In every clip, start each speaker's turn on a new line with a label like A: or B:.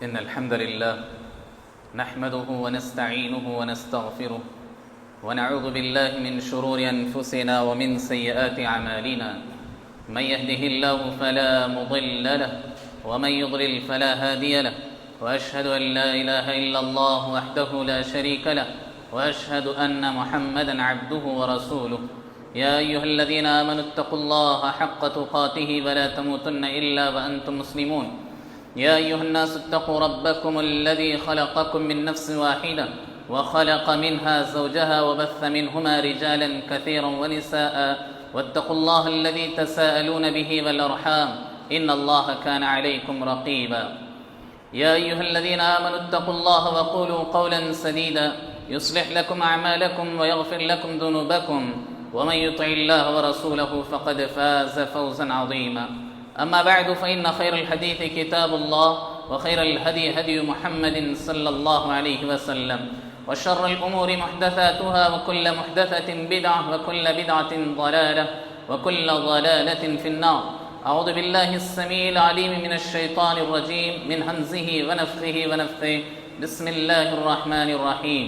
A: إن الحمد لله نحمده ونستعينه ونستغفره ونعوذ بالله من شرور أنفسنا ومن سيئات أعمالنا. من يهده الله فلا مضل له ومن يضلل فلا هادي له، وأشهد أن لا إله إلا الله وحده لا شريك له، وأشهد أن محمدا عبده ورسوله. يا أيها الذين آمنوا اتقوا الله حق تقاته ولا تموتن إلا وأنتم مسلمون. يا أيها الناس اتقوا ربكم الذي خلقكم من نفس واحدة وخلق منها زوجها وبث منهما رجالا كثيرا ونساء، واتقوا الله الذي تساءلون به والأرحام إن الله كان عليكم رقيبا. يا أيها الذين آمنوا اتقوا الله وقولوا قولا سديدا يصلح لكم أعمالكم ويغفر لكم ذنوبكم، ومن يطع الله ورسوله فقد فاز فوزا عظيما. أما بعد فإن خير الحديث كتاب الله، وخير الهدي هدي محمد صلى الله عليه وسلم، وشر الأمور محدثاتها، وكل محدثة بدعة، وكل بدعة ضلالة، وكل ضلالة في النار. أعوذ بالله السميع العليم من الشيطان الرجيم من همزه ونفخه ونفثه. بسم الله الرحمن الرحيم.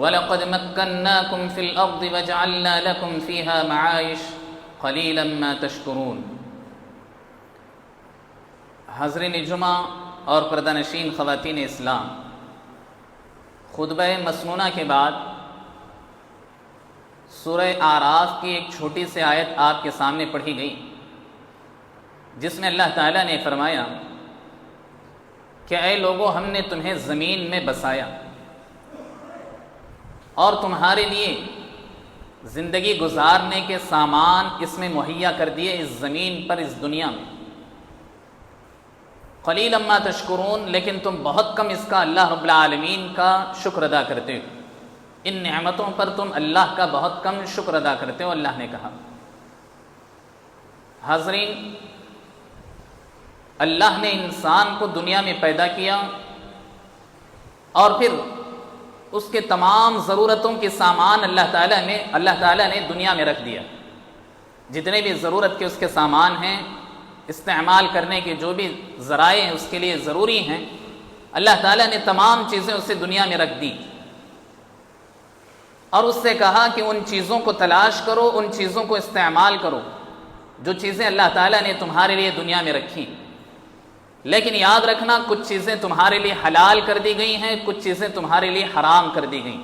A: وَلَقَدْ مَكَّنَّاكُمْ فِي الْأَرْضِ وَجَعَلْنَا لَكُمْ فِيهَا مَعَائِشَ قَلِيلًا مَا تَشْكُرُونَ. حاضرین جمعہ اور پردہ نشین خواتین اسلام، خطبہ مسنونہ کے بعد سورہ اعراف کی ایک چھوٹی سی آیت آپ کے سامنے پڑھی گئی، جس میں اللہ تعالیٰ نے فرمایا کہ اے لوگو، ہم نے تمہیں زمین میں بسایا اور تمہارے لیے زندگی گزارنے کے سامان اس میں مہیا کر دیے، اس زمین پر، اس دنیا میں. قلیلا ما تشکرون، لیکن تم بہت کم اس کا اللہ رب العالمین کا شکر ادا کرتے ہو. ان نعمتوں پر تم اللہ کا بہت کم شکر ادا کرتے ہو، اللہ نے کہا. حاضرین، اللہ نے انسان کو دنیا میں پیدا کیا اور پھر اس کے تمام ضرورتوں کے سامان اللہ تعالیٰ نے دنیا میں رکھ دیا. جتنے بھی ضرورت کے اس کے سامان ہیں، استعمال کرنے کے جو بھی ذرائع ہیں اس کے لیے ضروری ہیں، اللہ تعالیٰ نے تمام چیزیں اسے دنیا میں رکھ دی اور اس سے کہا کہ ان چیزوں کو تلاش کرو، ان چیزوں کو استعمال کرو جو چیزیں اللہ تعالیٰ نے تمہارے لیے دنیا میں رکھی. لیکن یاد رکھنا، کچھ چیزیں تمہارے لیے حلال کر دی گئی ہیں، کچھ چیزیں تمہارے لیے حرام کر دی گئی.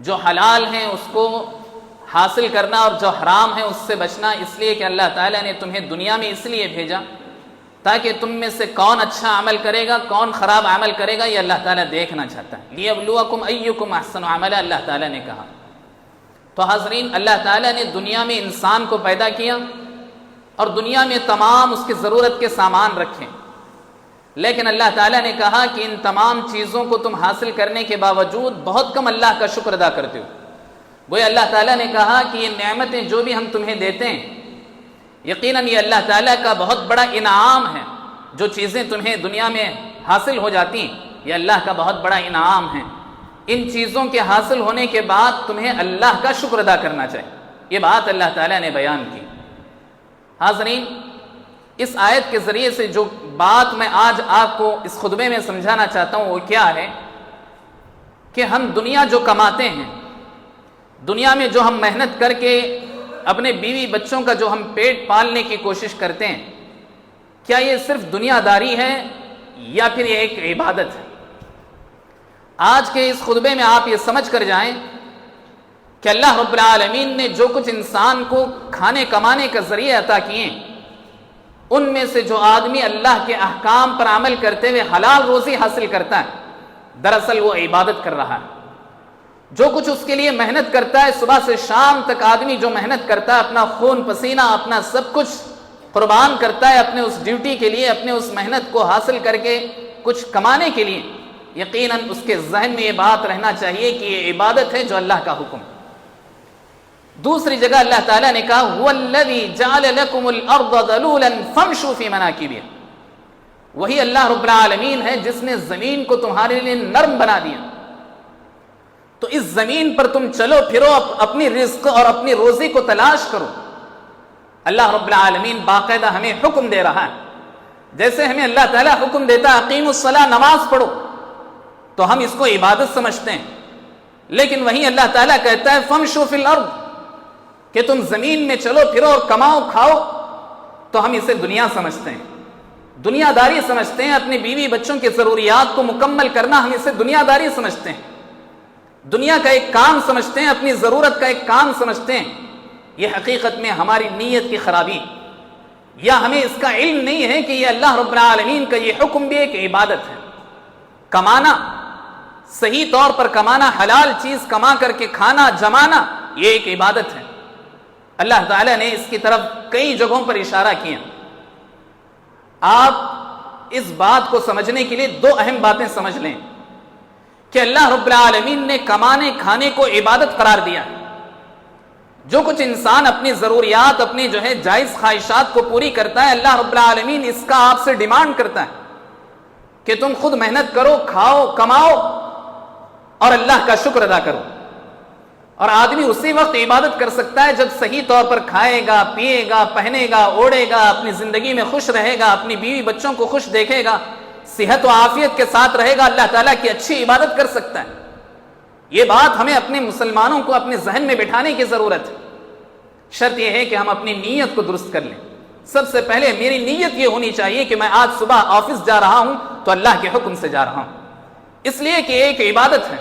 A: جو حلال ہیں اس کو حاصل کرنا اور جو حرام ہے اس سے بچنا، اس لیے کہ اللہ تعالیٰ نے تمہیں دنیا میں اس لیے بھیجا تاکہ تم میں سے کون اچھا عمل کرے گا، کون خراب عمل کرے گا، یہ اللہ تعالیٰ دیکھنا چاہتا ہے. لیبلوکم ایکم احسن عملا، اللہ تعالیٰ نے کہا. تو حاضرین، اللہ تعالیٰ نے دنیا میں انسان کو پیدا کیا اور دنیا میں تمام اس کی ضرورت کے سامان رکھے، لیکن اللہ تعالیٰ نے کہا کہ ان تمام چیزوں کو تم حاصل کرنے کے باوجود بہت کم اللہ کا شکر ادا کرتے ہو. گویا اللہ تعالیٰ نے کہا کہ یہ نعمتیں جو بھی ہم تمہیں دیتے ہیں، یقیناً یہ اللہ تعالیٰ کا بہت بڑا انعام ہے. جو چیزیں تمہیں دنیا میں حاصل ہو جاتی ہیں، یہ اللہ کا بہت بڑا انعام ہے. ان چیزوں کے حاصل ہونے کے بعد تمہیں اللہ کا شکر ادا کرنا چاہیے. یہ بات اللہ تعالیٰ نے بیان کی. حاضرین، اس آیت کے ذریعے سے جو بات میں آج آپ کو اس خطبے میں سمجھانا چاہتا ہوں وہ کیا ہے کہ ہم دنیا جو کماتے ہیں، دنیا میں جو ہم محنت کر کے اپنے بیوی بچوں کا جو ہم پیٹ پالنے کی کوشش کرتے ہیں، کیا یہ صرف دنیا داری ہے یا پھر یہ ایک عبادت ہے؟ آج کے اس خطبے میں آپ یہ سمجھ کر جائیں کہ اللہ رب العالمین نے جو کچھ انسان کو کھانے کمانے کا ذریعہ عطا کیے، ان میں سے جو آدمی اللہ کے احکام پر عمل کرتے ہوئے حلال روزی حاصل کرتا ہے، دراصل وہ عبادت کر رہا ہے. جو کچھ اس کے لیے محنت کرتا ہے، صبح سے شام تک آدمی جو محنت کرتا ہے، اپنا خون پسینہ، اپنا سب کچھ قربان کرتا ہے اپنے اس ڈیوٹی کے لیے، اپنے اس محنت کو حاصل کر کے کچھ کمانے کے لیے، یقیناً اس کے ذہن میں یہ بات رہنا چاہیے کہ یہ عبادت ہے جو اللہ کا حکم. دوسری جگہ اللہ تعالیٰ نے کہا هُوَ الَّذِي جَعَلَ لَكُمُ الْأَرْضَ ذَلُولًا فَامْشُوا فِي مَنَاكِبِهَا. وہی اللہ رب العالمین ہے جس نے زمین کو تمہارے لیے نرم بنا دیا. تو اس زمین پر تم چلو پھرو، اپنی رزق اور اپنی روزی کو تلاش کرو. اللہ رب العالمین باقاعدہ ہمیں حکم دے رہا ہے جیسے ہمیں اللہ تعالیٰ حکم دیتا اقیم الصلاۃ، نماز پڑھو، تو ہم اس کو عبادت سمجھتے ہیں، لیکن وہیں اللہ تعالیٰ کہتا ہے فمشوا فی الارض، کہ تم زمین میں چلو پھرو اور کماؤ کھاؤ، تو ہم اسے دنیا سمجھتے ہیں، دنیا داری سمجھتے ہیں، اپنی بیوی بچوں کی ضروریات کو مکمل کرنا ہم اسے دنیا داری سمجھتے ہیں، دنیا کا ایک کام سمجھتے ہیں، اپنی ضرورت کا ایک کام سمجھتے ہیں۔ یہ حقیقت میں ہماری نیت کی خرابی، یا ہمیں اس کا علم نہیں ہے کہ یہ اللہ رب العالمین کا یہ حکم بھی ایک عبادت ہے۔ کمانا، صحیح طور پر کمانا، حلال چیز کما کر کے کھانا، جمانا، یہ ایک عبادت ہے۔ اللہ تعالیٰ نے اس کی طرف کئی جگہوں پر اشارہ کیا۔ آپ اس بات کو سمجھنے کے لیے دو اہم باتیں سمجھ لیں کہ اللہ رب العالمین نے کمانے کھانے کو عبادت قرار دیا۔ جو کچھ انسان اپنی ضروریات، اپنی جائز خواہشات کو پوری کرتا ہے، اللہ رب العالمین اس کا آپ سے ڈیمانڈ کرتا ہے کہ تم خود محنت کرو، کھاؤ، کماؤ اور اللہ کا شکر ادا کرو۔ اور آدمی اسی وقت عبادت کر سکتا ہے جب صحیح طور پر کھائے گا، پیے گا، پہنے گا، اوڑھے گا، اپنی زندگی میں خوش رہے گا، اپنی بیوی بچوں کو خوش دیکھے گا، صحت و عافیت کے ساتھ رہے گا، اللہ تعالیٰ کی اچھی عبادت کر سکتا ہے۔ یہ بات ہمیں اپنے مسلمانوں کو اپنے ذہن میں بٹھانے کی ضرورت ہے۔ شرط یہ ہے کہ ہم اپنی نیت کو درست کر لیں۔ سب سے پہلے میری نیت یہ ہونی چاہیے کہ میں آج صبح آفس جا رہا ہوں تو اللہ کے حکم سے جا رہا ہوں، اس لیے کہ ایک عبادت ہے۔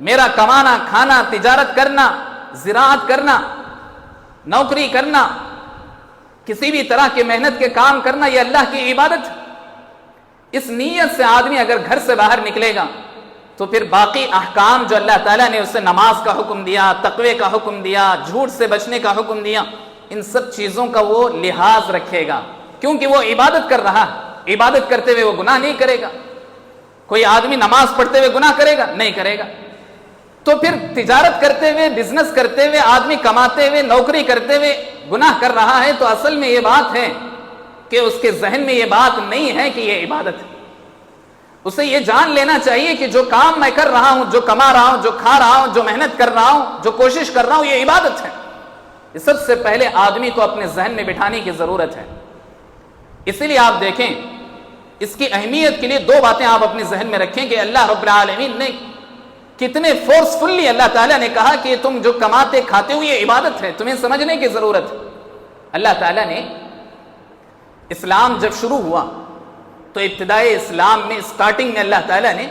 A: میرا کمانا، کھانا، تجارت کرنا، زراعت کرنا، نوکری کرنا، کسی بھی طرح کے محنت کے کام کرنا، یہ اللہ کی عبادت ہے۔ اس نیت سے آدمی اگر گھر سے باہر نکلے گا تو پھر باقی احکام جو اللہ تعالیٰ نے اسے نماز کا حکم دیا، تقوی کا حکم دیا، جھوٹ سے بچنے کا حکم دیا، ان سب چیزوں کا وہ لحاظ رکھے گا، کیونکہ وہ عبادت کر رہا ہے۔ عبادت کرتے ہوئے وہ گناہ نہیں کرے گا۔ کوئی آدمی نماز پڑھتے ہوئے گناہ کرے گا؟ نہیں کرے گا۔ تو پھر تجارت کرتے ہوئے، بزنس کرتے ہوئے، آدمی کماتے ہوئے، نوکری کرتے ہوئے گناہ کر رہا ہے، تو اصل میں یہ بات ہے کہ اس کے ذہن میں یہ بات نہیں ہے کہ یہ عبادت ہے۔ اسے یہ جان لینا چاہیے کہ جو کام میں کر رہا ہوں، جو کما رہا ہوں، جو کھا رہا ہوں، جو محنت کر رہا ہوں، جو کوشش کر رہا ہوں، یہ عبادت ہے۔ یہ سب سے پہلے آدمی کو اپنے ذہن میں بٹھانے کی ضرورت ہے۔ اسی لیے آپ دیکھیں، اس کی اہمیت کے لیے دو باتیں آپ اپنے ذہن میں رکھیں کہ اللہ رب العالمین نے کتنے فورسفلی اللہ تعالیٰ نے کہا کہ تم جو کماتے کھاتے ہو یہ عبادت ہے، تمہیں سمجھنے کی ضرورت ہے۔ اللہ تعالیٰ نے اسلام جب شروع ہوا تو ابتدائی اسلام میں سٹارٹنگ میں اللہ تعالیٰ نے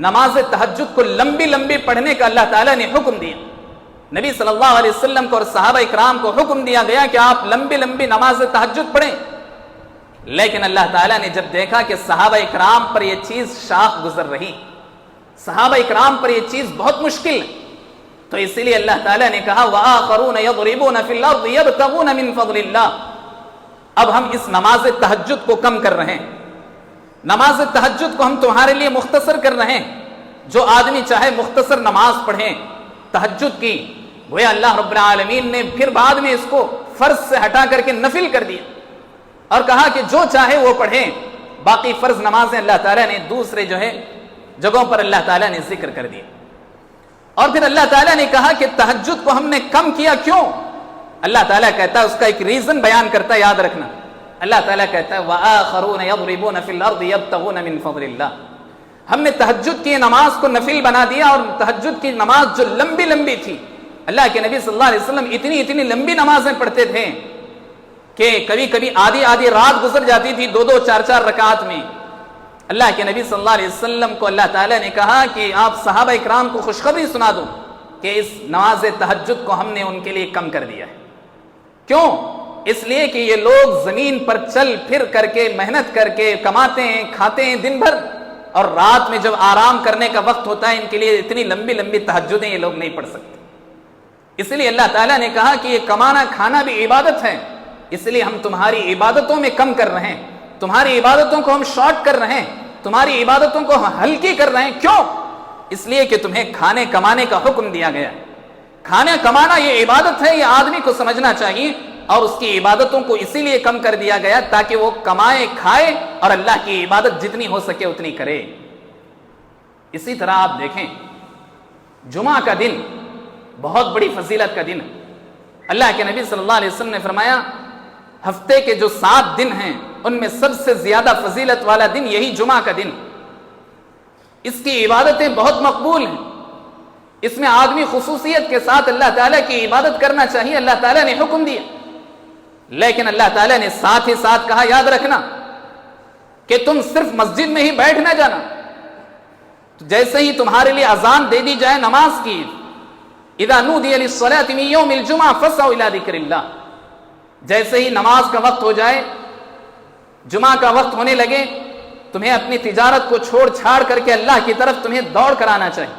A: نماز تہجد کو لمبی لمبی پڑھنے کا اللہ تعالیٰ نے حکم دیا۔ نبی صلی اللہ علیہ وسلم کو اور صحابہ اکرام کو حکم دیا گیا کہ آپ لمبی لمبی نماز تہجد پڑھیں، لیکن اللہ تعالیٰ نے جب دیکھا کہ صحابہ اکرام پر یہ چیز شاق گزر رہی، صحابہ اکرام پر یہ چیز بہت مشکل ہے، تو اسی لیے اللہ تعالیٰ نے کہا وَآخَرُونَ يَضْرِبُونَ فِي الْأَرْضِ يَبْتَغُونَ مِن فَضْلِ اللَّهِ، اب ہم اس نماز تہجد کو کم کر رہے ہیں، نماز تہجد کو ہم تمہارے لیے مختصر کر رہے ہیں۔ جو آدمی چاہے مختصر نماز پڑھیں تہجد کی، گویا اللہ رب العالمین نے پھر بعد میں اس کو فرض سے ہٹا کر کے نفل کر دیا اور کہا کہ جو چاہے وہ پڑھیں، باقی فرض نمازیں اللہ تعالیٰ نے دوسرے جگہوں پر اللہ تعالیٰ نے ذکر کر دیا۔ اور پھر اللہ تعالیٰ نے کہا کہ تہجد کو ہم نے کم کیا، کیوں؟ اللہ تعالیٰ کہتا ہے، اس کا ایک ریزن بیان کرتا ہے، یاد رکھنا۔ اللہ تعالیٰ کہتا ہے وَآخَرُونَ يَضْرِبُونَ فِي الْأَرْضِ يَبْتَغُونَ مِن فَضْلِ اللَّهِ، ہم نے تہجد کی نماز کو نفل بنا دیا، اور تہجد کی نماز جو لمبی لمبی تھی، اللہ کے نبی صلی اللہ علیہ وسلم اتنی لمبی نمازیں پڑھتے تھے کہ کبھی کبھی آدھی رات گزر جاتی تھی 2 4 رکعات میں۔ اللہ کے نبی صلی اللہ علیہ وسلم کو اللہ تعالیٰ نے کہا کہ آپ صحابہ اکرام کو خوشخبری سنا دو کہ اس نماز تہجد کو ہم نے ان کے لیے کم کر دیا ہے۔ کیوں؟ اس لیے کہ یہ لوگ زمین پر چل پھر کر کے، محنت کر کے کماتے ہیں، کھاتے ہیں دن بھر، اور رات میں جب آرام کرنے کا وقت ہوتا ہے ان کے لیے اتنی لمبی لمبی تہجدیں یہ لوگ نہیں پڑھ سکتے۔ اس لیے اللہ تعالیٰ نے کہا کہ یہ کمانا کھانا بھی عبادت ہے، اس لیے ہم تمہاری عبادتوں میں کم کر رہے ہیں، تمہاری عبادتوں کو ہم شارٹ کر رہے ہیں، تمہاری عبادتوں کو ہم ہلکی کر رہے ہیں۔ کیوں؟ اس لیے کہ تمہیں کھانے کمانے کا حکم دیا گیا ہے۔ کھانا کمانا یہ عبادت ہے، یہ آدمی کو سمجھنا چاہیے، اور اس کی عبادتوں کو اسی لیے کم کر دیا گیا تاکہ وہ کمائے کھائے اور اللہ کی عبادت جتنی ہو سکے اتنی کرے۔ اسی طرح آپ دیکھیں، جمعہ کا دن بہت بڑی فضیلت کا دن ہے۔ اللہ کے نبی صلی اللہ علیہ وسلم نے فرمایا ہفتے کے جو 7 دن ہیں ان میں سب سے زیادہ فضیلت والا دن یہی جمعہ کا دن. اس کی عبادتیں بہت مقبول ہیں. اس میں آدمی خصوصیت کے ساتھ اللہ تعالیٰ کی عبادت کرنا چاہیے. اللہ تعالیٰ نے حکم دیا, لیکن اللہ تعالیٰ نے ساتھ ہی ساتھ کہا یاد رکھنا کہ تم صرف مسجد میں ہی بیٹھ نہ جانا. تو جیسے ہی تمہارے لیے اذان دے دی جائے نماز کی, اذا نودی للصلاة من یوم الجمعہ فاسعوا الی ذکر اللہ, جیسے ہی نماز کا وقت ہو جائے, جمعہ کا وقت ہونے لگے, تمہیں اپنی تجارت کو چھوڑ چھاڑ کر کے اللہ کی طرف تمہیں دوڑ کر آنا چاہیے.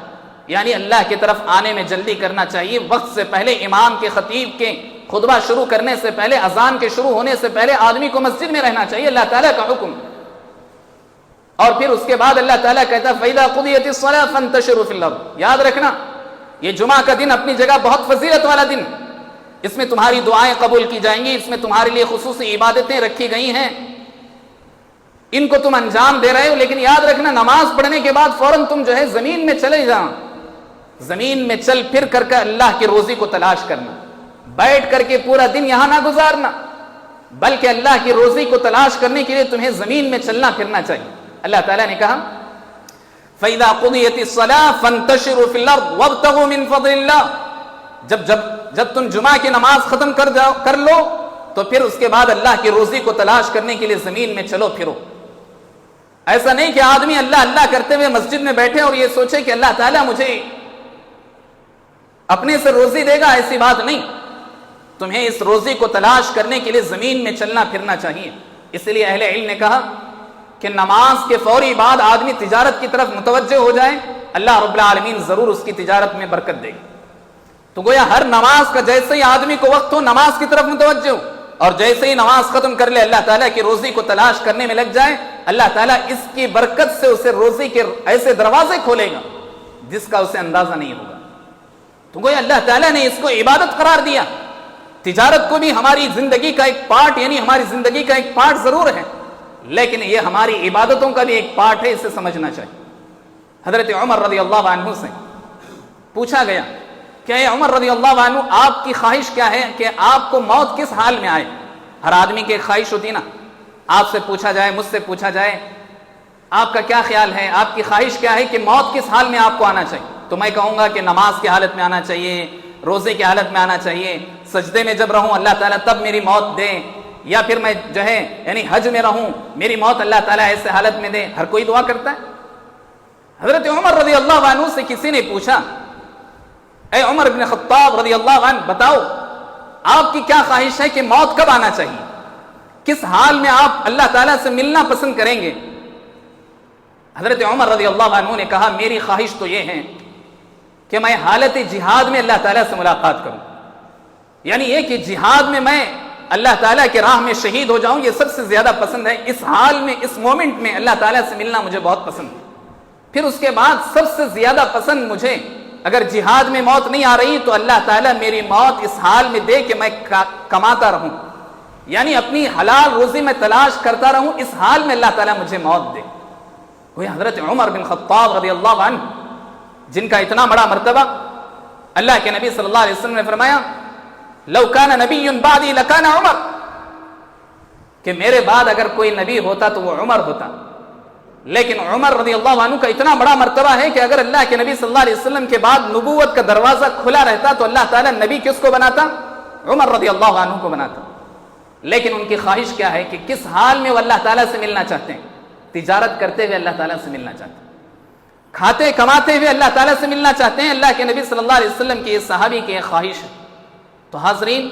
A: یعنی اللہ کی طرف آنے میں جلدی کرنا چاہیے. وقت سے پہلے امام کے خطیب کے خطبہ شروع کرنے سے پہلے, اذان کے شروع ہونے سے پہلے آدمی کو مسجد میں رہنا چاہیے. اللہ تعالیٰ کا حکم. اور پھر اس کے بعد اللہ تعالیٰ کہتا ہے فَإِذَا قُضِيَتِ الصَّلَاةُ فَانتَشِرُوا فِي الْأَرْضِ. یاد رکھنا یہ جمعہ کا دن اپنی جگہ بہت فضیلت والا دن. اس میں تمہاری دعائیں قبول کی جائیں گی, اس میں تمہارے لیے خصوصی عبادتیں رکھی گئی ہیں, ان کو تم انجام دے رہے ہو. لیکن یاد رکھنا نماز پڑھنے کے بعد فوراً تم جو ہے زمین میں چلے جاؤ. زمین میں چل پھر کر کے اللہ کی روزی کو تلاش کرنا. بیٹھ کر کے پورا دن یہاں نہ گزارنا, بلکہ اللہ کی روزی کو تلاش کرنے کے لیے تمہیں زمین میں چلنا پھرنا چاہیے. اللہ تعالیٰ نے کہا فَإِذَا قُضِيَتِ الصَّلَاةُ فَانتَشِرُوا فِي الْأَرْضِ وَابْتَغُوا مِن فَضْلِ اللَّهِ. جب تم جمعہ کی نماز ختم کر لو تو پھر اس کے بعد اللہ کی روزی کو تلاش کرنے کے لیے زمین میں چلو پھرو. ایسا نہیں کہ آدمی اللہ اللہ کرتے ہوئے مسجد میں بیٹھے اور یہ سوچے کہ اللہ تعالیٰ مجھے اپنے سے روزی دے گا. ایسی بات نہیں. تمہیں اس روزی کو تلاش کرنے کے لیے زمین میں چلنا پھرنا چاہیے. اس لیے اہل علم نے کہا کہ نماز کے فوری بعد آدمی تجارت کی طرف متوجہ ہو جائے, اللہ رب العالمین ضرور اس کی تجارت میں برکت دے گی. تو گویا ہر نماز کا جیسے ہی آدمی کو وقت ہو نماز کی طرف متوجہ ہو, اور جیسے ہی نماز ختم کر لے اللہ تعالیٰ کی روزی کو تلاش کرنے میں لگ جائے, اللہ تعالیٰ اس کی برکت سے اسے روزی کے ایسے دروازے کھولے گا جس کا اسے اندازہ نہیں ہوگا. تو گویا اللہ تعالیٰ نے اس کو عبادت قرار دیا. تجارت کو بھی ہماری زندگی کا ایک پارٹ, یعنی ہماری زندگی کا ایک پارٹ ضرور ہے, لیکن یہ ہماری عبادتوں کا بھی ایک پارٹ ہے, اسے سمجھنا چاہیے. حضرت عمر رضی اللہ عنہ سے پوچھا گیا کہ اے عمر رضی اللہ عنہ, آپ کی خواہش کیا ہے کہ آپ کو موت کس حال میں آئے؟ ہر آدمی کی ایک خواہش ہوتی نا. آپ سے پوچھا جائے, مجھ سے پوچھا جائے آپ کا کیا خیال ہے, آپ کی خواہش کیا ہے کہ موت کس حال میں آپ کو آنا چاہیے؟ تو میں کہوں گا کہ نماز کی حالت میں آنا چاہیے, روزے کی حالت میں آنا چاہیے, سجدے میں جب رہوں اللہ تعالیٰ تب میری موت دے, یا پھر میں جو ہے یعنی حج میں رہوں میری موت اللہ تعالیٰ ایسے حالت میں دے. ہر کوئی دعا کرتا ہے. حضرت عمر رضی اللہ عنہ سے کسی نے پوچھا اے عمر بن خطاب رضی اللہ عنہ, بتاؤ آپ کی کیا خواہش ہے کہ موت کب آنا چاہیے, کس حال میں آپ اللہ تعالیٰ سے ملنا پسند کریں گے؟ حضرت عمر رضی اللہ عنہ نے کہا میری خواہش تو یہ ہے کہ میں حالت جہاد میں اللہ تعالیٰ سے ملاقات کروں. یعنی یہ کہ جہاد میں اللہ تعالیٰ کے راہ میں شہید ہو جاؤں, یہ سب سے زیادہ پسند ہے. اس حال میں, اس مومنٹ میں اللہ تعالیٰ سے ملنا مجھے بہت پسند ہے. پھر اس کے بعد سب سے زیادہ پسند مجھے, اگر جہاد میں موت نہیں آ رہی تو اللہ تعالیٰ میری موت اس حال میں دے کہ میں کماتا رہوں, یعنی اپنی حلال روزی میں تلاش کرتا رہوں, اس حال میں اللہ تعالیٰ مجھے موت دے. وہ حضرت عمر بن خطاب رضی اللہ عنہ جن کا اتنا بڑا مرتبہ, اللہ کے نبی صلی اللہ علیہ وسلم نے فرمایا لو کان نبی بعدی لکان عمر, کہ میرے بعد اگر کوئی نبی ہوتا تو وہ عمر ہوتا. لیکن عمر رضی اللہ عنہ کا اتنا بڑا مرتبہ ہے کہ اگر اللہ کے نبی صلی اللہ علیہ وسلم کے بعد نبوت کا دروازہ کھلا رہتا تو اللہ تعالیٰ نبی کس کو بناتا؟ عمر رضی اللہ عنہ کو بناتا. لیکن ان کی خواہش کیا ہے کہ کس حال میں وہ اللہ تعالیٰ سے ملنا چاہتے ہیں؟ تجارت کرتے ہوئے اللہ تعالیٰ سے ملنا چاہتے ہیں, کھاتے کماتے ہوئے اللہ تعالیٰ سے ملنا چاہتے ہیں. اللہ کے نبی صلی اللہ علیہ وسلم کی اس صحابی کی ایک خواہش ہے. تو حاضرین,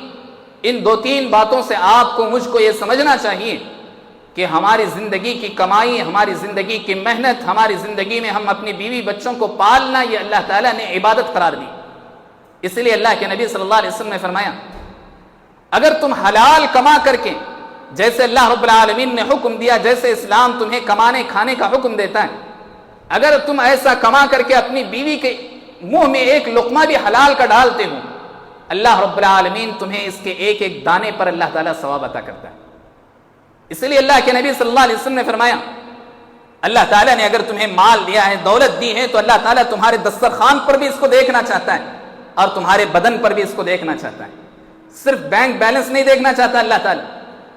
A: ان دو تین باتوں سے آپ کو مجھ کو یہ سمجھنا چاہیے کہ ہماری زندگی کی کمائی, ہماری زندگی کی محنت, ہماری زندگی میں ہم اپنی بیوی بچوں کو پالنا, یہ اللہ تعالیٰ نے عبادت قرار دی. اس لیے اللہ کے نبی صلی اللہ علیہ وسلم نے فرمایا اگر تم حلال کما کر کے, جیسے اللہ رب العالمین نے حکم دیا, جیسے اسلام تمہیں کمانے کھانے کا حکم دیتا ہے, اگر تم ایسا کما کر کے اپنی بیوی کے منہ میں ایک لقمہ بھی حلال کا ڈالتے ہو, اللہ رب العالمین تمہیں اس کے ایک ایک دانے پر اللہ تعالیٰ ثواب عطا کرتا ہے. اس لیے اللہ کے نبی صلی اللہ علیہ وسلم نے فرمایا اللہ تعالیٰ نے اگر تمہیں مال دیا ہے, دولت دی ہے, تو اللہ تعالیٰ تمہارے دسترخوان پر بھی اس کو دیکھنا چاہتا ہے اور تمہارے بدن پر بھی اس کو دیکھنا چاہتا ہے. صرف بینک بیلنس نہیں دیکھنا چاہتا اللہ تعالیٰ,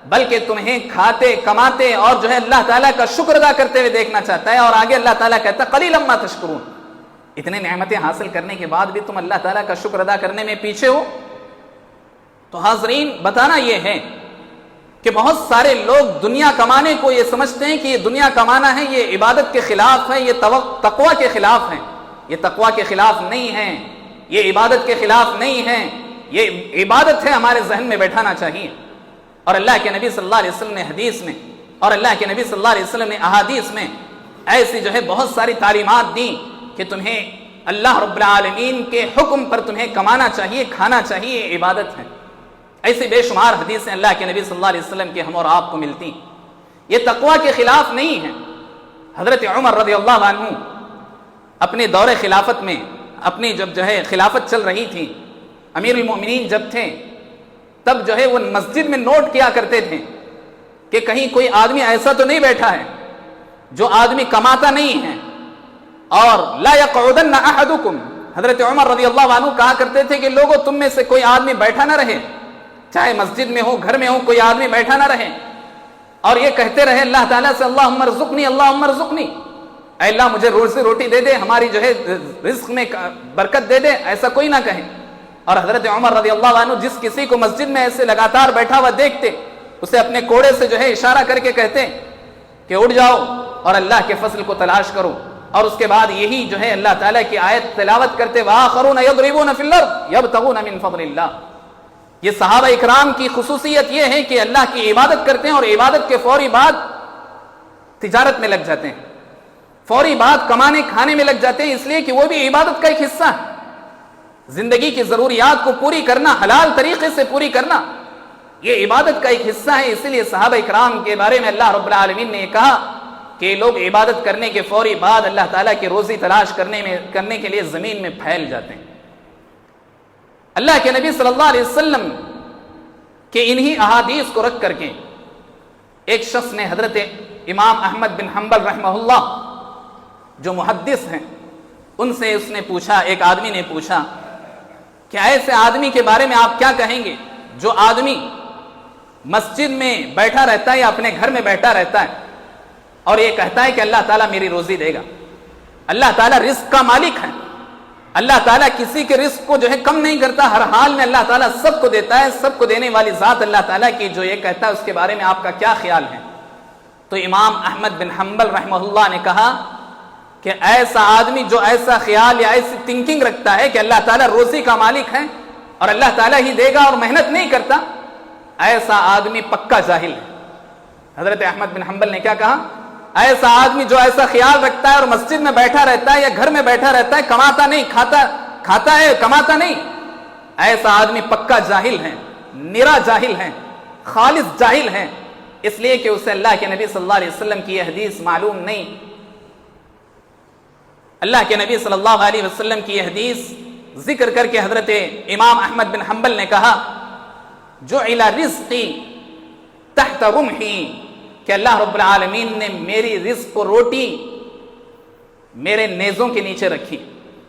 A: بلکہ تمہیں کھاتے کماتے اور جو ہے اللہ تعالیٰ کا شکر ادا کرتے ہوئے دیکھنا چاہتا ہے. اور آگے اللہ تعالیٰ کہتا ہے قلیلا ما تشکرون. اتنے نعمتیں حاصل کرنے کے بعد بھی تم اللہ تعالیٰ کا شکر ادا کرنے میں پیچھے ہو. تو حاضرین بتانا یہ ہے کہ بہت سارے لوگ دنیا کمانے کو یہ سمجھتے ہیں کہ یہ دنیا کمانا ہے، یہ عبادت کے خلاف ہے، یہ تقویٰ کے خلاف ہے. یہ تقویٰ کے خلاف نہیں ہے، یہ عبادت کے خلاف نہیں ہے، یہ عبادت ہے. ہمارے ذہن میں بیٹھانا چاہیے. اور اللہ کے نبی صلی اللہ علیہ وسلم نے حدیث میں اور اللہ کے نبی صلی اللہ علیہ وسلم نے احادیث میں ایسی جو ہے بہت ساری تعلیمات دیں کہ تمہیں اللہ رب العالمین کے حکم پر تمہیں کمانا چاہیے، کھانا چاہیے، یہ عبادت ہے. ایسی بے شمار حدیثیں اللہ کے نبی صلی اللہ علیہ وسلم کے ہم اور آپ کو ملتی. یہ تقویٰ کے خلاف نہیں ہے. حضرت عمر رضی اللہ عنہ اپنے دور خلافت میں، اپنی جب جو ہے خلافت چل رہی تھی، امیر المؤمنین جب تھے، تب جو ہے وہ مسجد میں نوٹ کیا کرتے تھے کہ کہیں کوئی آدمی ایسا تو نہیں بیٹھا ہے جو آدمی کماتا نہیں ہے. اور لا یقعدن احدکم، حضرت عمر رضی اللہ عنہ کہا کرتے تھے کہ لوگوں تم میں سے کوئی آدمی بیٹھا نہ رہے، چاہے مسجد میں ہو، گھر میں ہو، کوئی آدمی بیٹھا نہ رہے اور یہ کہتے رہے اللہ تعالیٰ سے اللہم ارزقنی اللہم ارزقنی، اے اللہ مجھے روزی روٹی دے دے، ہماری جو ہے رزق میں برکت دے دے. ایسا کوئی نہ کہے. اور حضرت عمر رضی اللہ عنہ جس کسی کو مسجد میں ایسے لگاتار بیٹھا ہوا دیکھتے، اسے اپنے کوڑے سے جو ہے اشارہ کر کے کہتے کہ اٹھ جاؤ اور اللہ کے فضل کو تلاش کرو. اور اس کے بعد یہی جو ہے اللہ تعالیٰ کی آیت تلاوت کرتے وآخرون یضربون فی الارض یبتغون من فضل اللہ. یہ صحابہ اکرام کی خصوصیت یہ ہے کہ اللہ کی عبادت کرتے ہیں اور عبادت کے فوری بعد تجارت میں لگ جاتے ہیں، فوری بعد کمانے کھانے میں لگ جاتے ہیں، اس لیے کہ وہ بھی عبادت کا ایک حصہ ہے. زندگی کی ضروریات کو پوری کرنا، حلال طریقے سے پوری کرنا، یہ عبادت کا ایک حصہ ہے. اسی لیے صحابہ اکرام کے بارے میں اللہ رب العالمین نے یہ کہا کہ لوگ عبادت کرنے کے فوری بعد اللہ تعالیٰ کی روزی تلاش کرنے کے لیے زمین میں پھیل جاتے ہیں. اللہ کے نبی صلی اللہ علیہ وسلم کے انہی احادیث کو رکھ کر کے ایک شخص نے حضرت امام احمد بن حنبل رحمہ اللہ جو محدث ہیں ان سے اس نے پوچھا، ایک آدمی نے پوچھا کہ ایسے آدمی کے بارے میں آپ کیا کہیں گے جو آدمی مسجد میں بیٹھا رہتا ہے یا اپنے گھر میں بیٹھا رہتا ہے اور یہ کہتا ہے کہ اللہ تعالیٰ میری روزی دے گا. اللہ تعالیٰ رزق کا مالک ہے، اللہ تعالیٰ کسی کے رزق کو جو ہے کم نہیں کرتا، ہر حال میں اللہ تعالیٰ سب کو دیتا ہے. سب کو دینے والی ذات اللہ تعالیٰ کی جو یہ کہتا ہے اس کے بارے میں آپ کا کیا خیال ہے؟ تو امام احمد بن حنبل رحمہ اللہ نے کہا کہ ایسا آدمی جو ایسا خیال یا ایسی تھنکنگ رکھتا ہے کہ اللہ تعالیٰ روزی کا مالک ہے اور اللہ تعالیٰ ہی دے گا اور محنت نہیں کرتا، ایسا آدمی پکا جاہل ہے. حضرت احمد بن حنبل نے کیا کہا؟ ایسا آدمی جو ایسا خیال رکھتا ہے اور مسجد میں بیٹھا رہتا ہے یا گھر میں بیٹھا رہتا ہے، کماتا نہیں، کھاتا ہے کماتا نہیں، ایسا آدمی پکا جاہل ہے، نرا جاہل ہے، خالص جاہل ہے. اس لیے کہ اسے اللہ کے نبی صلی اللہ علیہ وسلم کی یہ حدیث معلوم نہیں. اللہ کے نبی صلی اللہ علیہ وسلم کی یہ حدیث ذکر کر کے حضرت امام احمد بن حنبل نے کہا جعل رزقی تحت رمحی، کہ اللہ رب العالمین نے میری رزق کو روٹی میرے نیزوں کے نیچے رکھی.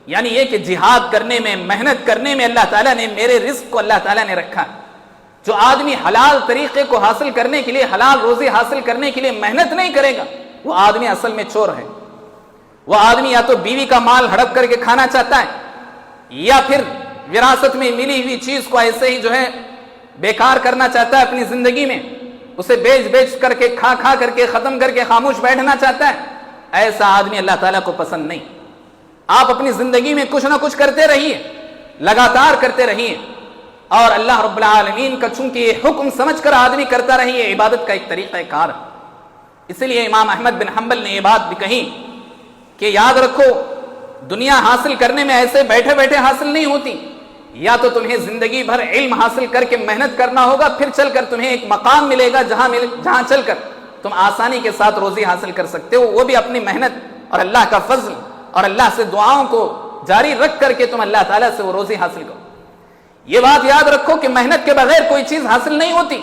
A: یعنی یہ کہ جہاد کرنے میں، محنت کرنے میں اللہ تعالیٰ نے میرے رزق کو اللہ تعالیٰ نے رکھا. جو آدمی حلال طریقے کو حاصل کرنے کے لیے، حلال روزی حاصل کرنے کے لیے محنت نہیں کرے گا، وہ آدمی اصل میں چور ہے. وہ آدمی یا تو بیوی کا مال ہڑپ کر کے کھانا چاہتا ہے یا پھر وراثت میں ملی ہوئی چیز کو ایسے ہی جو ہے بیکار کرنا چاہتا ہے اپنی زندگی میں، اسے بیچ کر کے کھا کر کے ختم کر کے خاموش بیٹھنا چاہتا ہے. ایسا آدمی اللہ تعالیٰ کو پسند نہیں. آپ اپنی زندگی میں کچھ نہ کچھ کرتے رہیے، لگاتار کرتے رہیے، اور اللہ رب العالمین کا چونکہ یہ حکم سمجھ کر آدمی کرتا رہیے، عبادت کا ایک طریقہ کار ہے. اسی لیے امام احمد بن حنبل نے یہ بات بھی کہی کہ یاد رکھو دنیا حاصل کرنے میں ایسے بیٹھے بیٹھے حاصل نہیں ہوتی. یا تو تمہیں زندگی بھر علم حاصل کر کے محنت کرنا ہوگا، پھر چل کر تمہیں ایک مقام ملے گا جہاں چل کر تم آسانی کے ساتھ روزی حاصل کر سکتے ہو، وہ بھی اپنی محنت اور اللہ کا فضل اور اللہ سے دعاؤں کو جاری رکھ کر کے تم اللہ تعالیٰ سے وہ روزی حاصل کرو. یہ بات یاد رکھو کہ محنت کے بغیر کوئی چیز حاصل نہیں ہوتی.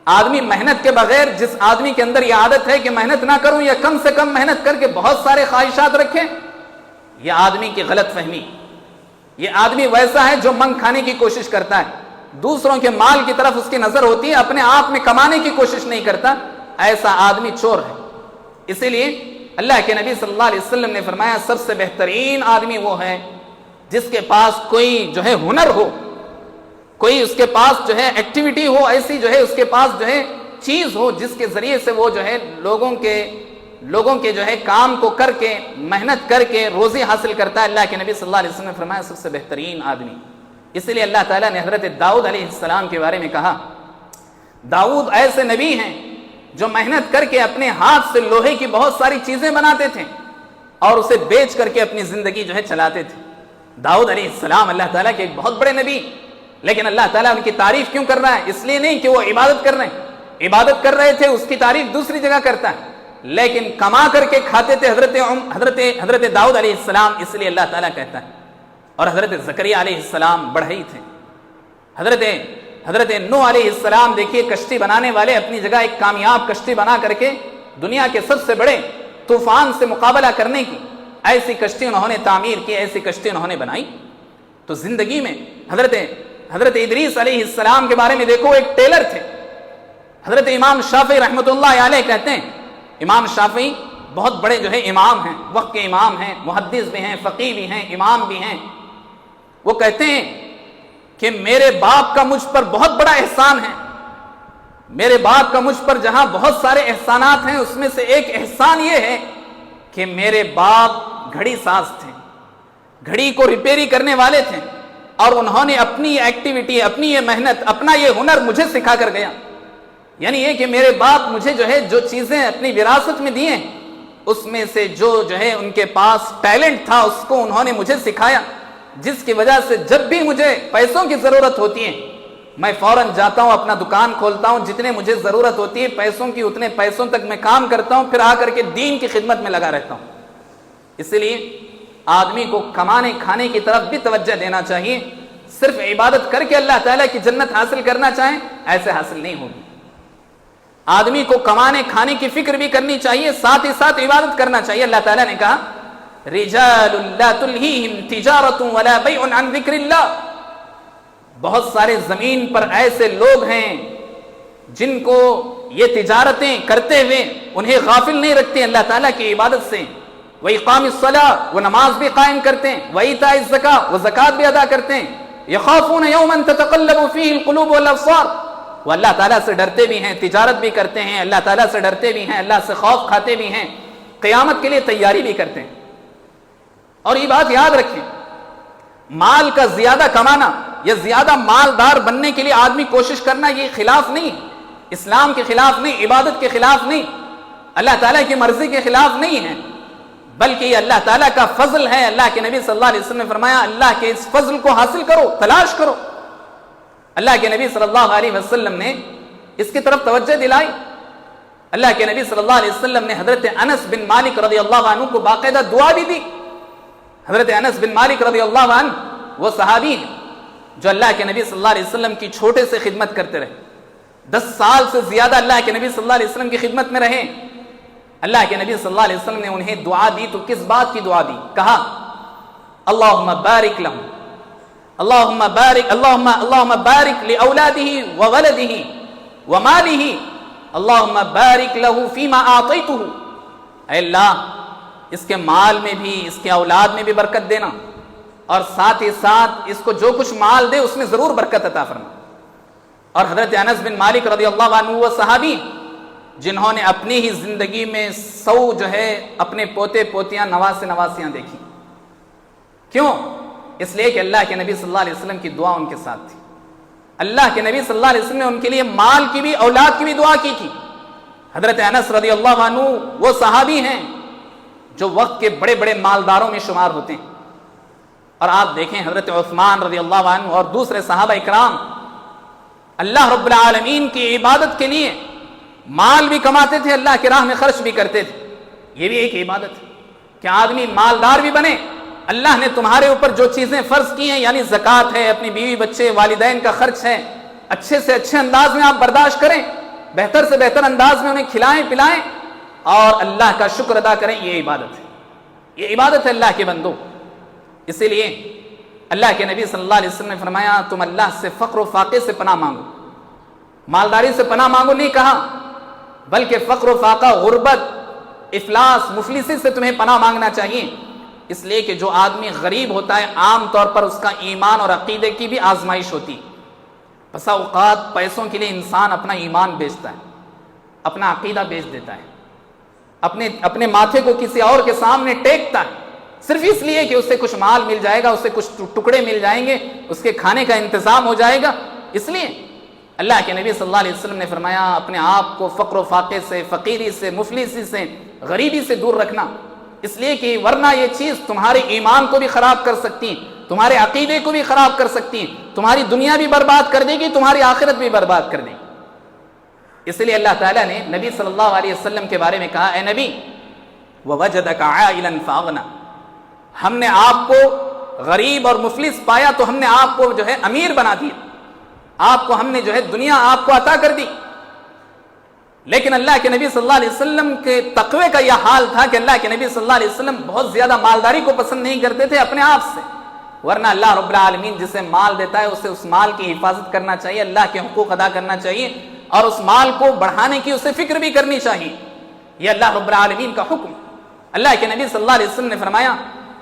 A: آدمی محنت کے بغیر، جس آدمی کے اندر یہ عادت ہے کہ محنت نہ کروں یا کم سے کم محنت کر کے بہت سارے خواہشات رکھیں، یہ آدمی کی غلط فہمی. یہ آدمی ویسا ہے جو منگ کھانے کی کوشش کرتا ہے. دوسروں کے مال کی طرف اس کی نظر ہوتی ہے، اپنے آپ میں کمانے کی کوشش نہیں کرتا، ایسا آدمی چور ہے۔ اسی لیے اللہ کے نبی صلی اللہ علیہ وسلم نے فرمایا سب سے بہترین آدمی وہ ہے جس کے پاس کوئی جو ہے ہنر ہو، کوئی اس کے پاس جو ہے ایکٹیویٹی ہو، ایسی جو ہے اس کے پاس جو ہے چیز ہو جس کے ذریعے سے وہ جو ہے لوگوں کے جو ہے کام کو کر کے محنت کر کے روزی حاصل کرتا ہے۔ اللہ کے نبی صلی اللہ علیہ وسلم نے فرمایا سب سے بہترین آدمی۔ اس لیے اللہ تعالیٰ نے حضرت داؤد علیہ السلام کے بارے میں کہا داؤد ایسے نبی ہیں جو محنت کر کے اپنے ہاتھ سے لوہے کی بہت ساری چیزیں بناتے تھے اور اسے بیچ کر کے اپنی زندگی جو ہے چلاتے تھے۔ داؤد علیہ السلام اللہ تعالیٰ کے ایک بہت بڑے نبی، لیکن اللہ تعالیٰ ان کی تعریف کیوں کر رہا ہے؟ اس لیے نہیں کہ وہ عبادت کر رہے ہیں، عبادت کر رہے تھے، اس کی تعریف دوسری جگہ کرتا ہے، لیکن کما کر کے کھاتے تھے حضرت داؤد علیہ السلام، اس لیے اللہ تعالیٰ کہتا ہے۔ اور حضرت زکریا علیہ السلام بڑھئی تھے، حضرت نوح علیہ السلام دیکھیے کشتی بنانے والے، اپنی جگہ ایک کامیاب کشتی بنا کر کے دنیا کے سب سے بڑے طوفان سے مقابلہ کرنے کی ایسی کشتی انہوں نے تعمیر کی، ایسی کشتی انہوں نے بنائی۔ تو زندگی میں حضرت ادریس علیہ السلام کے بارے میں دیکھو، ایک ٹیلر تھے۔ حضرت امام شافعی رحمۃ اللہ علیہ کہتے ہیں، امام شافعی بہت بڑے جو ہے امام ہیں، وقت کے امام ہیں، محدث بھی ہیں، فقیہ بھی ہیں، امام بھی ہیں۔ وہ کہتے ہیں کہ میرے باپ کا مجھ پر بہت بڑا احسان ہے، میرے باپ کا مجھ پر جہاں بہت سارے احسانات ہیں اس میں سے ایک احسان یہ ہے کہ میرے باپ گھڑی ساز تھے، گھڑی کو ریپیری کرنے والے تھے، اور انہوں نے اپنی ایکٹیویٹی، اپنی یہ محنت، اپنا یہ ہنر مجھے سکھا کر گیا۔ یعنی یہ کہ میرے باپ مجھے جو ہے جو چیزیں اپنی وراثت میں دیے اس میں سے جو ہے ان کے پاس ٹیلنٹ تھا اس کو انہوں نے مجھے سکھایا، جس کی وجہ سے جب بھی مجھے پیسوں کی ضرورت ہوتی ہے میں فوراً جاتا ہوں، اپنا دکان کھولتا ہوں، جتنے مجھے ضرورت ہوتی ہے پیسوں کی اتنے پیسوں تک میں کام کرتا ہوں، پھر آ کر کے دین کی خدمت میں لگا رہتا ہوں۔ اس لیے آدمی کو کمانے کھانے کی طرف بھی توجہ دینا چاہیے، صرف عبادت کر کے اللہ تعالیٰ کی جنت حاصل کرنا چاہیں ایسے حاصل نہیں ہوگی۔ آدمی کو کمانے کھانے کی فکر بھی کرنی چاہیے، ساتھ ہی ساتھ عبادت کرنا چاہیے۔ اللہ تعالیٰ نے کہا رجال لا تلہیہم تجارت ولا بیع عن ذکر اللہ، بہت سارے زمین پر ایسے لوگ ہیں جن کو یہ تجارتیں کرتے ہوئے انہیں غافل نہیں رکھتے اللہ تعالیٰ کی عبادت سے۔ وإقام الصلاة، وہ نماز بھی قائم کرتے ہیں، وإیتاء الزکاة، وہ زکوٰۃ بھی ادا کرتے ہیں، یخافون یوما تتقلب فیہ القلوب والابصار، وہ اللہ تعالیٰ سے ڈرتے بھی ہیں، تجارت بھی کرتے ہیں، اللہ تعالیٰ سے ڈرتے بھی ہیں، اللہ سے خوف کھاتے بھی ہیں، قیامت کے لیے تیاری بھی کرتے ہیں۔ اور یہ بات یاد رکھیں، مال کا زیادہ کمانا یا زیادہ مالدار بننے کے لیے آدمی کوشش کرنا یہ خلاف نہیں، اسلام کے خلاف نہیں، عبادت کے خلاف نہیں، اللہ تعالیٰ کی مرضی کے خلاف نہیں ہے، بلکہ یہ اللہ تعالیٰ کا فضل ہے۔ اللہ کے نبی صلی اللہ علیہ وسلم نے فرمایا اللہ کے اس فضل کو حاصل کرو، تلاش کرو۔ اللہ کے نبی صلی اللہ علیہ وسلم نے اس کی طرف توجہ دلائی۔ اللہ کے نبی صلی اللہ علیہ وسلم نے حضرت انس بن مالک رضی اللہ عنہ کو باقاعدہ دعا بھی دی۔ حضرت انس بن مالک رضی اللہ عنہ وہ صحابی ہیں جو اللہ کے نبی صلی اللہ علیہ وسلم کی چھوٹے سے خدمت کرتے رہے، 10 سال سے زیادہ اللہ کے نبی صلی اللہ علیہ وسلم کی خدمت میں رہے۔ اللہ کے نبی صلی اللہ علیہ وسلم نے انہیں دعا دی تو کس بات کی دعا دی؟ کہا اللہم بارک لہم، اللہم بارک لأولادہ وولدہ ومالہ، اللہم بارک لہو فیما آتیتہ، اے اللہ اس کے مال میں بھی، اس کے اولاد میں بھی برکت دینا، اور ساتھ ہی ساتھ اس کو جو کچھ مال دے اس میں ضرور برکت عطا فرما۔ اور حضرت انس بن مالک رضی اللہ عنہ وہ صحابی جنہوں نے اپنی ہی زندگی میں 100 جو ہے اپنے پوتے پوتیاں نواسیاں دیکھی۔ کیوں؟ اس لیے کہ اللہ کے نبی صلی اللہ علیہ وسلم کی دعا ان کے ساتھ تھی۔ اللہ کے نبی صلی اللہ علیہ وسلم نے ان کے لیے مال کی بھی، اولاد کی بھی دعا کی تھی۔ حضرت انس رضی اللہ عنہ وہ صحابی ہیں جو وقت کے بڑے بڑے مالداروں میں شمار ہوتے ہیں۔ اور آپ دیکھیں حضرت عثمان رضی اللہ عنہ اور دوسرے صحابہ اکرام اللہ رب العالمین کی عبادت کے لیے مال بھی کماتے تھے، اللہ کی راہ میں خرچ بھی کرتے تھے۔ یہ بھی ایک عبادت ہے کہ آدمی مالدار بھی بنے۔ اللہ نے تمہارے اوپر جو چیزیں فرض کی ہیں، یعنی زکوٰۃ ہے، اپنی بیوی بچے والدین کا خرچ ہے، اچھے سے اچھے انداز میں آپ برداشت کریں، بہتر سے بہتر انداز میں انہیں کھلائیں پلائیں اور اللہ کا شکر ادا کریں۔ یہ عبادت ہے، یہ عبادت ہے اللہ کے بندو۔ اسی لیے اللہ کے نبی صلی اللہ علیہ وسلم نے فرمایا تم اللہ سے فقر و فاقے سے پناہ مانگو، مالداری سے پناہ مانگو نہیں کہا، بلکہ فقر و فاقہ، غربت، افلاس، مفلسی سے تمہیں پناہ مانگنا چاہیے، اس لیے کہ جو آدمی غریب ہوتا ہے عام طور پر اس کا ایمان اور عقیدے کی بھی آزمائش ہوتی. بسا اوقات پیسوں کے لیے انسان اپنا ایمان بیچتا ہے، اپنا عقیدہ بیچ دیتا ہے، اپنے ماتھے کو کسی اور کے سامنے ٹیکتا ہے، صرف اس لیے کہ اسے کچھ مال مل جائے گا، اسے کچھ ٹکڑے مل جائیں گے، اس کے کھانے کا انتظام ہو جائے گا. اس لیے اللہ کے نبی صلی اللہ علیہ وسلم نے فرمایا اپنے آپ کو فقر و فاقے سے، فقیری سے، مفلسی سے، غریبی سے دور رکھنا، اس لیے کہ ورنہ یہ چیز تمہارے ایمان کو بھی خراب کر سکتی، تمہارے عقیدے کو بھی خراب کر سکتی، تمہاری دنیا بھی برباد کر دے گی، تمہاری آخرت بھی برباد کر دے گی. اس لیے اللہ تعالیٰ نے نبی صلی اللہ علیہ وسلم کے بارے میں کہا اے نبی وَوَجَدَكَ عَائِلًا فَأَغْنَى، ہم نے آپ کو غریب اور مفلس پایا تو ہم نے آپ کو جو ہے امیر بنا دیا، آپ کو ہم نے جو ہے دنیا آپ کو عطا کر دی. لیکن اللہ کے نبی صلی اللہ علیہ وسلم کے تقوی کا یہ حال تھا کہ اللہ کے نبی صلی اللہ علیہ وسلم بہت زیادہ مالداری کو پسند نہیں کرتے تھے اپنے آپ سے، ورنہ اللہ رب العالمین جسے مال دیتا ہے اسے اس مال کی حفاظت کرنا چاہیے، اللہ کے حقوق ادا کرنا چاہیے، اور اس مال کو بڑھانے کی اسے فکر بھی کرنی چاہیے. یہ اللہ رب العالمین کا حکم. اللہ کے نبی صلی اللہ علیہ وسلم نے فرمایا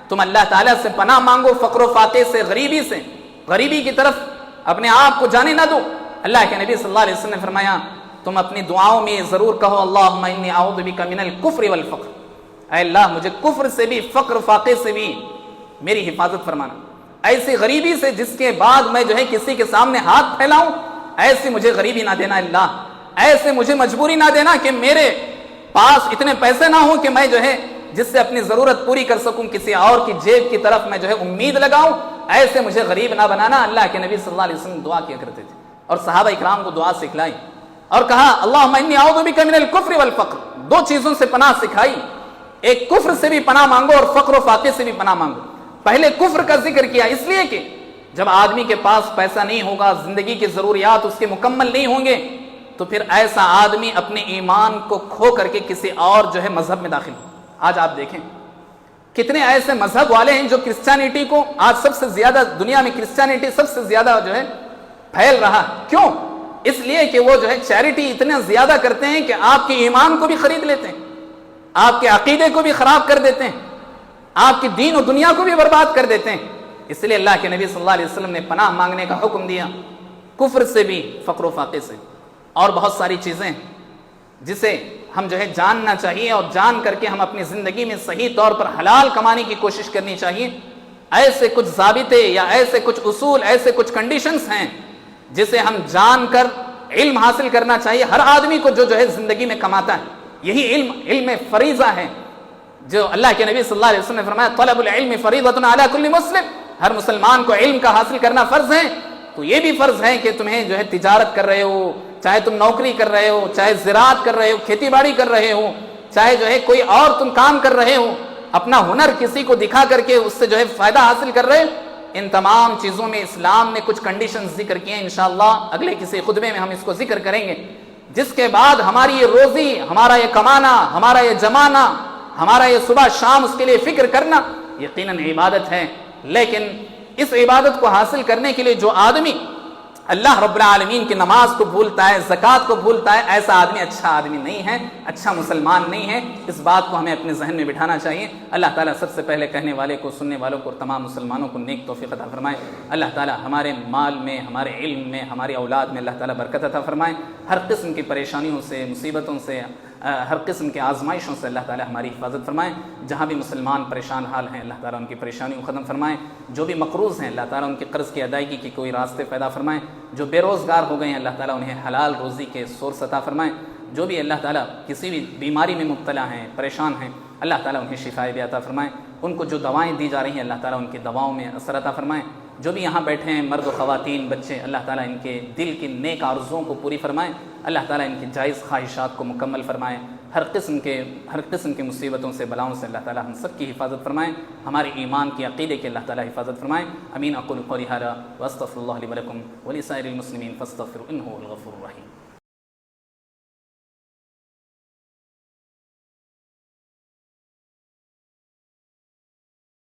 A: تم اللہ تعالیٰ سے پناہ مانگو فقر و فاقے سے، غریبی کی طرف اپنے آپ کو جانے نہ دو. اللہ کے نبی صلی اللہ علیہ وسلم نے فرمایا تم اپنی دعاؤں میں ضرور کہو اللہم انی اعوذ بک من الکفر والفقر، اے اللہ مجھے کفر سے بھی، فقر فاقے سے بھی میری حفاظت فرمانا، ایسی غریبی سے جس کے بعد میں جو ہے کسی کے سامنے ہاتھ پھیلاؤں، ایسی مجھے غریبی نہ دینا اللہ، ایسے مجھے مجبوری نہ دینا کہ میرے پاس اتنے پیسے نہ ہوں کہ میں جو ہے جس سے اپنی ضرورت پوری کر سکوں کسی اور کی جیب کی طرف میں جو ہے امید لگاؤں، ایسے مجھے غریب نہ بنانا. اللہ کے نبی صلی اللہ علیہ وسلم دعا کیا کرتے تھے اور صحابہ اکرام کو دعا سکھلائی اور کہا اللہم انی اعوذ بک من الکفر والفقر، دو چیزوں سے پناہ سکھائی، ایک کفر سے بھی پناہ مانگو اور فقر و فاقے سے بھی پناہ مانگو. پہلے کفر کا ذکر کیا اس لیے کہ جب آدمی کے پاس پیسہ نہیں ہوگا، زندگی کی ضروریات اس کے مکمل نہیں ہوں گے، تو پھر ایسا آدمی اپنے ایمان کو کھو کر کے کسی اور جو ہے مذہب میں داخل ہو. آج آپ دیکھیں کتنے ایسے مذہب والے ہیں جو کرسچینٹی کو آج سب سے زیادہ دنیا میں کرسچینٹی سب سے زیادہ جو ہے پھیل رہا ہے. کیوں؟ اس لیے کہ وہ جو ہے چیریٹی اتنا زیادہ کرتے ہیں کہ آپ کے ایمان کو بھی خرید لیتے ہیں، آپ کے عقیدے کو بھی خراب کر دیتے ہیں، آپ کی دین و دنیا کو بھی برباد کر دیتے ہیں. اس لیے اللہ کے نبی صلی اللہ علیہ وسلم نے پناہ مانگنے کا حکم دیا، کفر سے بھی، فقر و فاقے سے. اور بہت ساری چیزیں جسے ہم جو ہے جاننا چاہیے اور جان کر کے ہم اپنی زندگی میں صحیح طور پر حلال کمانے کی کوشش کرنی چاہیے. ایسے کچھ ضابطے یا ایسے کچھ اصول، ایسے کچھ کنڈیشنز ہیں جسے ہم جان کر علم حاصل کرنا چاہیے ہر آدمی کو جو ہے زندگی میں کماتا ہے. یہی علم فریضہ ہے جو اللہ کے نبی صلی اللہ علیہ وسلم نے فرمایا طلب العلم فریضۃ علی کل مسلم، ہر مسلمان کو علم کا حاصل کرنا فرض ہے. تو یہ بھی فرض ہے کہ تمہیں جو ہے تجارت کر رہے ہو، چاہے تم نوکری کر رہے ہو، چاہے زراعت کر رہے ہو، کھیتی باڑی کر رہے ہو، چاہے جو ہے کوئی اور تم کام کر رہے ہو، اپنا ہنر کسی کو دکھا کر کے اس سے جو ہے فائدہ حاصل کر رہے ہو، ان تمام چیزوں میں اسلام نے کچھ کنڈیشنز ذکر کیے ہیں. انشاءاللہ اگلے کسی خطبے میں ہم اس کو ذکر کریں گے، جس کے بعد ہماری یہ روزی، ہمارا یہ کمانا، ہمارا یہ جمانا، ہمارا یہ صبح شام اس کے لیے فکر کرنا یقیناً عبادت ہے. لیکن اس عبادت کو حاصل کرنے کے لیے جو آدمی اللہ رب العالمین کی نماز کو بھولتا ہے، زکوٰۃ کو بھولتا ہے، ایسا آدمی اچھا آدمی نہیں ہے، اچھا مسلمان نہیں ہے. اس بات کو ہمیں اپنے ذہن میں بٹھانا چاہیے. اللہ تعالیٰ سب سے پہلے کہنے والے کو، سننے والوں کو اور تمام مسلمانوں کو نیک توفیق عطا فرمائے. اللہ تعالیٰ ہمارے مال میں، ہمارے علم میں، ہماری اولاد میں اللہ تعالیٰ برکت عطا فرمائے. ہر قسم کی پریشانیوں سے، مصیبتوں سے، ہر قسم کے آزمائشوں سے اللہ تعالیٰ ہماری حفاظت فرمائے. جہاں بھی مسلمان پریشان حال ہیں اللہ تعالیٰ ان کی پریشانیوں کو ختم فرمائے. جو بھی مقروض ہیں اللہ تعالیٰ ان کے قرض کی ادائیگی کی کوئی راستے پیدا فرمائے. جو بے روزگار ہو گئے ہیں اللہ تعالیٰ انہیں حلال روزی کے سورس عطا فرمائے. جو بھی اللہ تعالیٰ کسی بھی بیماری میں مبتلا ہیں، پریشان ہیں، اللہ تعالیٰ انہیں شفا بھی عطا فرمائے. ان کو جو دوائیں دی جا رہی ہیں اللہ تعالیٰ ان کی دواؤں میں اثر عطا فرمائے. جو بھی یہاں بیٹھے ہیں مرد و خواتین، بچے، اللہ تعالیٰ ان کے دل کی نیک آرزوؤں کو پوری فرمائے. اللہ تعالیٰ ان کی جائز خواہشات کو مکمل فرمائے. ہر قسم کے مصیبتوں سے، بلاؤں سے اللہ تعالیٰ ہم سب کی حفاظت فرمائے. ہمارے ایمان کی عقیدے کی اللہ تعالیٰ حفاظت فرمائے. امین. اقول قولی ھذا واستغفر اللہ لی ولکم ولسائر المسلمین فاستغفروا انہ هو الغفور الرحیم.